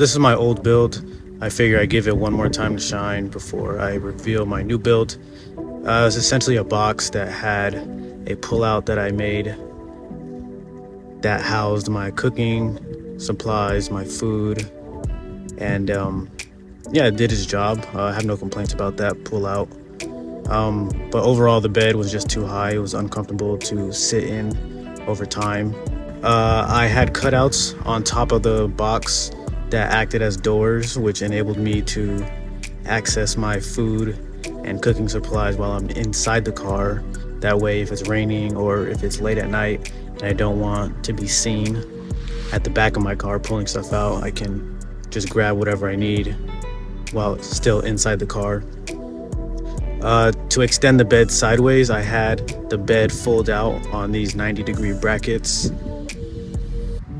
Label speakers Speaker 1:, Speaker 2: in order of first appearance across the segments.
Speaker 1: this is my old build. I figure I give it one more time to shine before I reveal my new build. It was essentially a box that had a pullout that I made that housed my cooking supplies, my food, and yeah, it did its job. I have no complaints about that pullout. But overall, the bed was just too high. It was uncomfortable to sit in over time. I had cutouts on top of the box that acted as doors, which enabled me to access my food and cooking supplies while I'm inside the car. That way, if it's raining or if it's late at night and I don't want to be seen at the back of my car pulling stuff out, I can just grab whatever I need while it's still inside the car. To extend the bed sideways, I had the bed fold out on these 90-degree brackets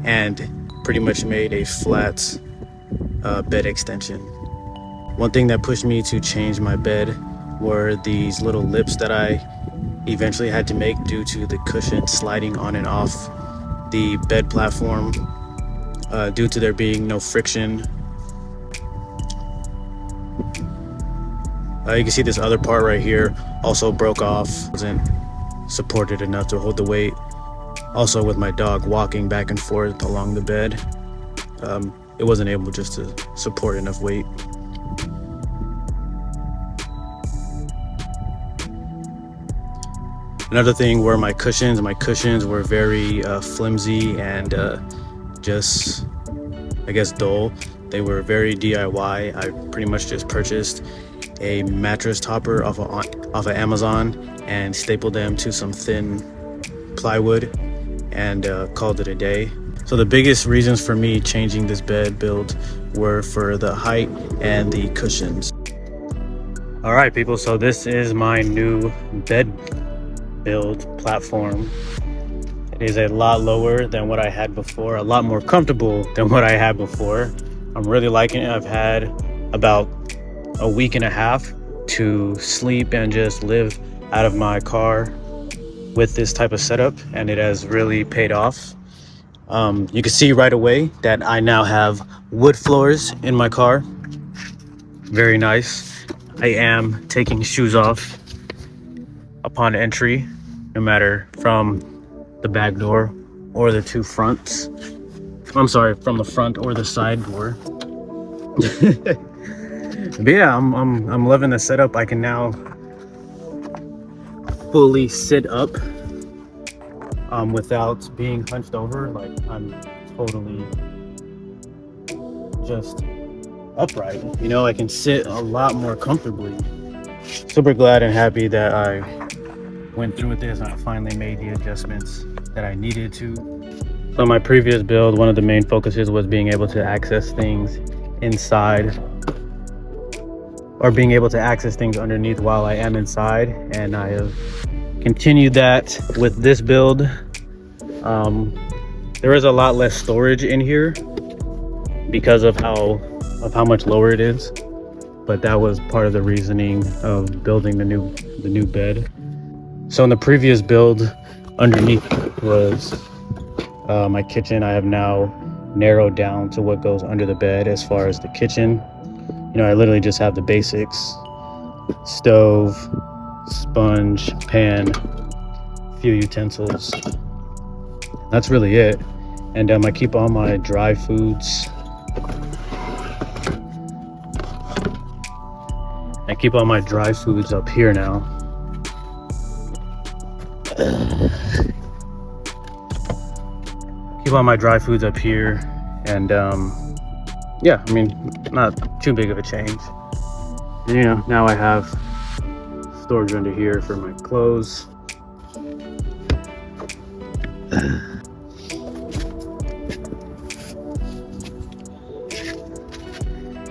Speaker 1: and pretty much made a flat bed extension. One thing that pushed me to change my bed were these little lips that I eventually had to make due to the cushion sliding on and off the bed platform due to there being no friction. You can see this other part right here also broke off, wasn't supported enough to hold the weight. Also, with my dog walking back and forth along the bed, it wasn't able just to support enough weight. Another thing were my cushions. My cushions were very flimsy and just, I guess, dull. They were very DIY. I pretty much just purchased a mattress topper off of Amazon and stapled them to some thin plywood and called it a day. So the biggest reasons for me changing this bed build were for the height and the cushions. All right, people, so this is my new bed build platform. It is a lot lower than what I had before, a lot more comfortable than what I had before. I'm really liking it. I've had about a week and a half to sleep and just live out of my car with this type of setup, and it has really paid off. You can see right away that I now have wood floors in my car. Very nice. I am taking shoes off upon entry, no matter from the back door or the two fronts. I'm sorry, from the front or the side door. But yeah, I'm loving the setup. I can now fully sit up without being hunched over. Like, I'm totally just upright. You know, I can sit a lot more comfortably. Super glad and happy that I went through with this and I finally made the adjustments that I needed to. So my previous build, one of the main focuses was being able to access things inside, or being able to access things underneath while I am inside, and I have continued that with this build. There is a lot less storage in here because of how much lower it is, but that was part of the reasoning of building the new bed. So in the previous build, underneath was my kitchen. I have now narrowed down to what goes under the bed as far as the kitchen. You know, I literally just have the basics: stove, sponge, pan, few utensils. That's really it. And I keep all my dry foods. I keep all my dry foods up here now. Keep all my dry foods up here, and yeah, I mean, not too big of a change. And, you know, now I have storage under here for my clothes.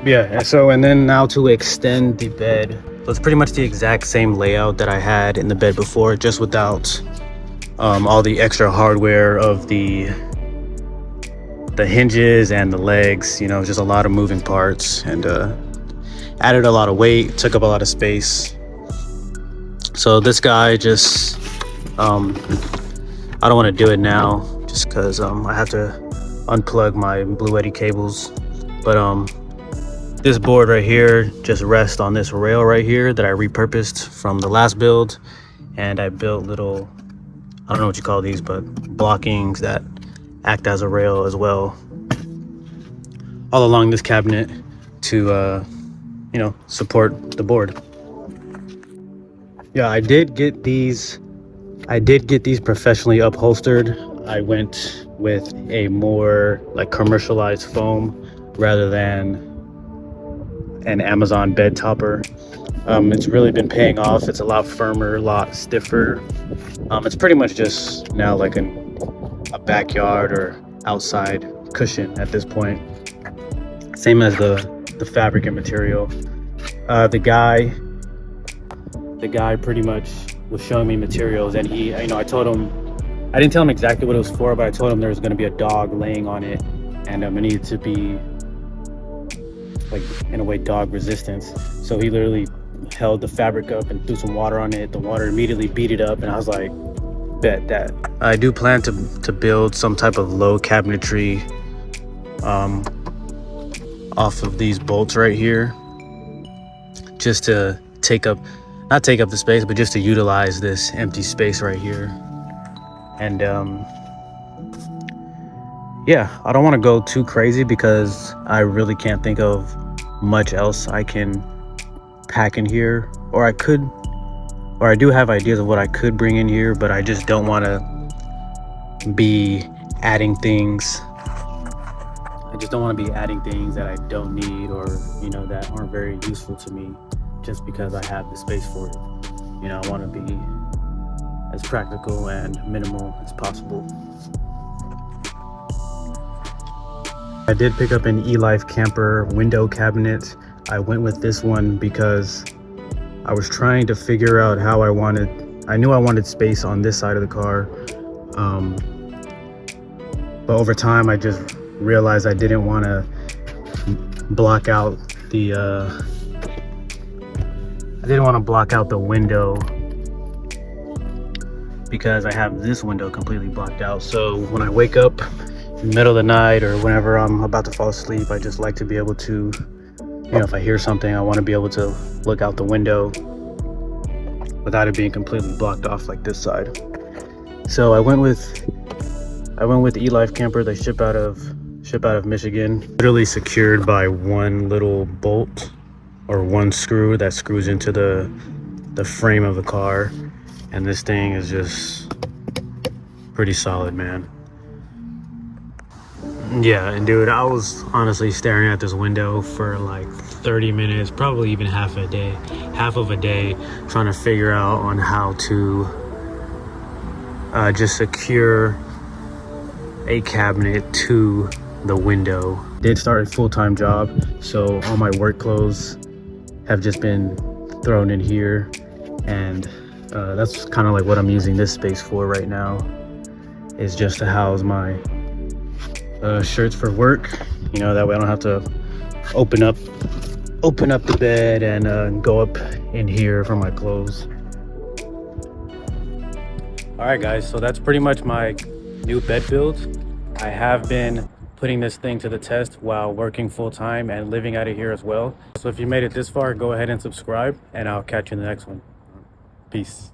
Speaker 1: Yeah, and then now to extend the bed. So it's pretty much the exact same layout that I had in the bed before, just without all the extra hardware of the hinges and the legs. You know, just a lot of moving parts, and added a lot of weight, took up a lot of space. So this guy just I don't want to do it now just because I have to unplug my Blue Yeti cables But this board right here just rests on this rail right here that I repurposed from the last build, and I built little, I don't know what you call these, but blockings that act as a rail as well all along this cabinet to you know, support the board. Yeah, I did get these professionally upholstered. I went with a more like commercialized foam rather than an Amazon bed topper. It's really been paying off. It's a lot firmer, a lot stiffer. It's pretty much just now like a backyard or outside cushion at this point. Same as the fabric and material. The guy pretty much was showing me materials, and he, you know, I told him, I didn't tell him exactly what it was for, but I told him there was going to be a dog laying on it, and it needed to be like, in a way, dog resistance. So he literally held the fabric up and threw some water on it. The water immediately beat it up, and I was like, bet that. I do plan to build some type of low cabinetry off of these bolts right here, just to not take up the space, but just to utilize this empty space right here. And yeah, I don't want to go too crazy because I really can't think of much else I can pack in here, or I do have ideas of what I could bring in here, but I just don't want to be adding things. I just don't want to be adding things that I don't need, or, you know, that aren't very useful to me just because I have the space for it. You know, I want to be as practical and minimal as possible. I did pick up an eLife camper window cabinet. I went with this one because I was trying to figure out how I knew I wanted space on this side of the car. But over time, I just realized I didn't want to block out the window, because I have this window completely blocked out. So when I wake up in the middle of the night or whenever I'm about to fall asleep, I just like to be able to, you know, if I hear something, I want to be able to look out the window without it being completely blocked off like this side. So I went with the eLife camper. They ship out of Michigan, literally secured by one little bolt or one screw that screws into the frame of the car, and this thing is just pretty solid, man. Yeah, and dude, I was honestly staring at this window for like 30 minutes, probably even half of a day, trying to figure out on how to just secure a cabinet to the window. Did start a full-time job, so all my work clothes have just been thrown in here, and that's kind of like what I'm using this space for right now, is just to house my shirts for work. You know, that way I don't have to open up the bed and go up in here for my clothes. All right, guys, so that's pretty much my new bed build. I have been putting this thing to the test while working full-time and living out of here as well. So if you made it this far, go ahead and subscribe, and I'll catch you in the next one. Peace.